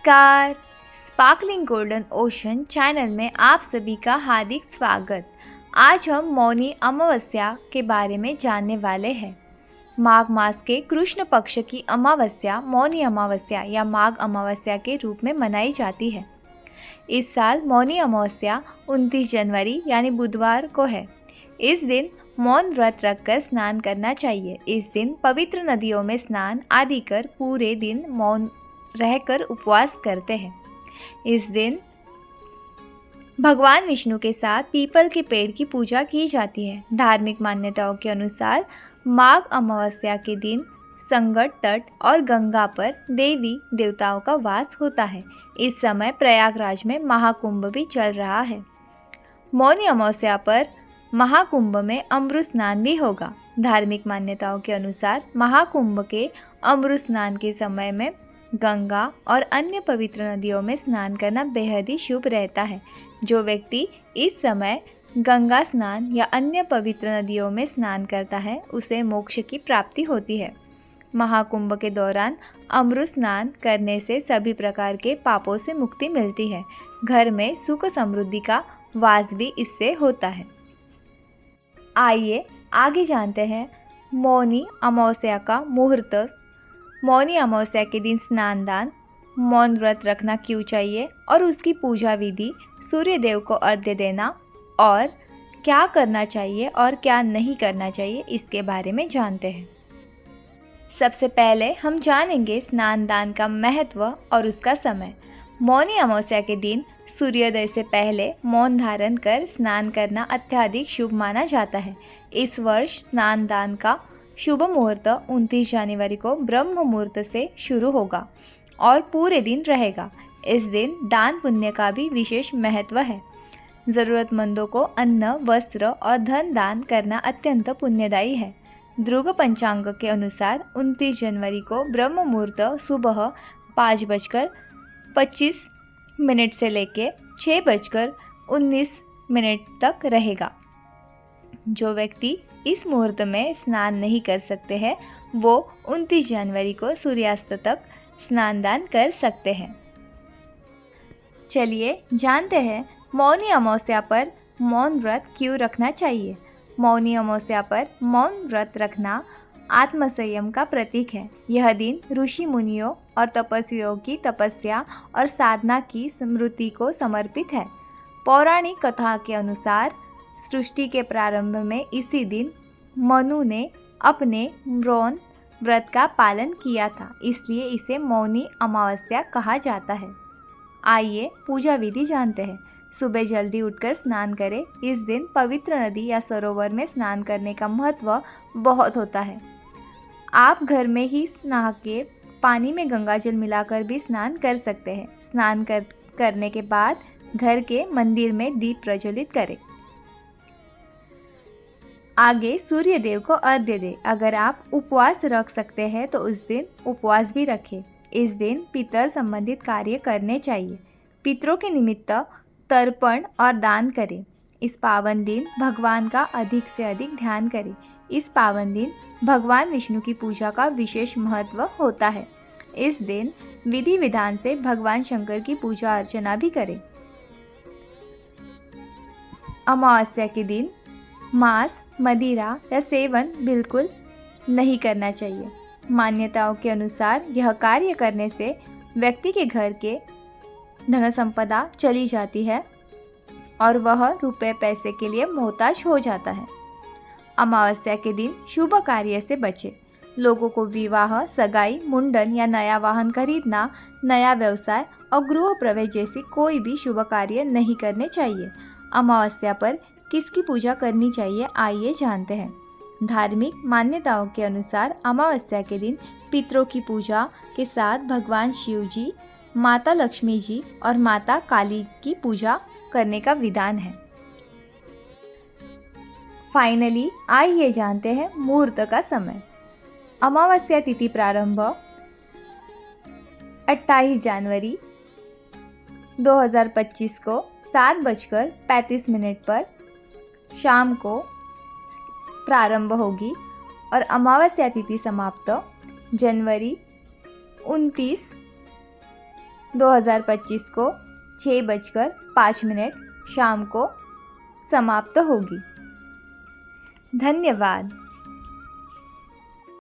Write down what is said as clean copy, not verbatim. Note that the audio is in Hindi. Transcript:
नमस्कार। स्पार्कलिंग गोल्डन ओशन चैनल में आप सभी का हार्दिक स्वागत। आज हम मौनी अमावस्या के बारे में जानने वाले हैं। माघ मास के कृष्ण पक्ष की अमावस्या मौनी अमावस्या या माघ अमावस्या के रूप में मनाई जाती है। इस साल मौनी अमावस्या 29 जनवरी यानी बुधवार को है। इस दिन मौन व्रत रखकर स्नान करना चाहिए। इस दिन पवित्र नदियों में स्नान आदि कर पूरे दिन मौन रहकर उपवास करते हैं। इस दिन भगवान विष्णु के साथ पीपल के पेड़ की पूजा की जाती है। धार्मिक मान्यताओं के अनुसार माघ अमावस्या के दिन संगट तट और गंगा पर देवी देवताओं का वास होता है। इस समय प्रयागराज में महाकुंभ भी चल रहा है। मौनी अमावस्या पर महाकुंभ में अमृत स्नान भी होगा। धार्मिक मान्यताओं के अनुसार महाकुंभ के अमृत स्नान के समय में गंगा और अन्य पवित्र नदियों में स्नान करना बेहद ही शुभ रहता है। जो व्यक्ति इस समय गंगा स्नान या अन्य पवित्र नदियों में स्नान करता है उसे मोक्ष की प्राप्ति होती है। महाकुंभ के दौरान अमृत स्नान करने से सभी प्रकार के पापों से मुक्ति मिलती है। घर में सुख समृद्धि का वास भी इससे होता है। आइए आगे जानते हैं मौनी अमावस्या का मुहूर्त। मौनी अमावस्या के दिन स्नान दान, मौन व्रत रखना क्यों चाहिए और उसकी पूजा विधि, सूर्य देव को अर्घ्य देना और क्या करना चाहिए और क्या नहीं करना चाहिए इसके बारे में जानते हैं। सबसे पहले हम जानेंगे स्नान दान का महत्व और उसका समय। मौनी अमावस्या के दिन सूर्योदय से पहले मौन धारण कर स्नान करना अत्यधिक शुभ माना जाता है। इस वर्ष स्नान दान का शुभ मुहूर्त 29 जनवरी को ब्रह्म मुहूर्त से शुरू होगा और पूरे दिन रहेगा। इस दिन दान पुण्य का भी विशेष महत्व है। ज़रूरतमंदों को अन्न, वस्त्र और धन दान करना अत्यंत पुण्यदायी है। ध्रुव पंचांग के अनुसार 29 जनवरी को ब्रह्म मुहूर्त सुबह 5:25 से लेकर 6:19 तक रहेगा। जो व्यक्ति इस मुहूर्त में स्नान नहीं कर सकते हैं वो 29 जनवरी को सूर्यास्त तक स्नान दान कर सकते हैं। चलिए जानते हैं मौनी अमावस्या पर मौन व्रत क्यों रखना चाहिए। मौनी अमावस्या पर मौन व्रत रखना आत्मसंयम का प्रतीक है। यह दिन ऋषि मुनियों और तपस्वियों की तपस्या और साधना की स्मृति को समर्पित है। पौराणिक कथा के अनुसार सृष्टि के प्रारंभ में इसी दिन मनु ने अपने मौन व्रत का पालन किया था, इसलिए इसे मौनी अमावस्या कहा जाता है। आइए पूजा विधि जानते हैं। सुबह जल्दी उठकर स्नान करें। इस दिन पवित्र नदी या सरोवर में स्नान करने का महत्व बहुत होता है। आप घर में ही नहा के पानी में गंगाजल मिलाकर भी स्नान कर सकते हैं। स्नान करने के बाद घर के मंदिर में दीप प्रज्वलित करें। आगे सूर्य देव को अर्घ्य दें। अगर आप उपवास रख सकते हैं तो उस दिन उपवास भी रखें। इस दिन पितर संबंधित कार्य करने चाहिए। पितरों के निमित्त तर्पण और दान करें। इस पावन दिन भगवान का अधिक से अधिक ध्यान करें। इस पावन दिन भगवान विष्णु की पूजा का विशेष महत्व होता है। इस दिन विधि विधान से भगवान शंकर की पूजा अर्चना भी करें। अमावस्या के दिन मांस, मदिरा या सेवन बिल्कुल नहीं करना चाहिए। मान्यताओं के अनुसार यह कार्य करने से व्यक्ति के घर के धन संपदा चली जाती है और वह रुपए पैसे के लिए मोहताज हो जाता है। अमावस्या के दिन शुभ कार्य से बचें। लोगों को विवाह, सगाई, मुंडन या नया वाहन खरीदना, नया व्यवसाय और गृह प्रवेश जैसी कोई भी शुभ कार्य नहीं करने चाहिए। अमावस्या पर किसकी पूजा करनी चाहिए आइए जानते हैं। धार्मिक मान्यताओं के अनुसार अमावस्या के दिन पितरों की पूजा के साथ भगवान शिव जी, माता लक्ष्मी जी और माता काली की पूजा करने का विधान है। फाइनली आइए जानते हैं मुहूर्त का समय। अमावस्या तिथि प्रारंभ 28 जनवरी 2025 को 7:35 पर शाम को प्रारंभ होगी और अमावस्या तिथि समाप्त जनवरी 29 2025 को 6:05 शाम को समाप्त होगी। धन्यवाद।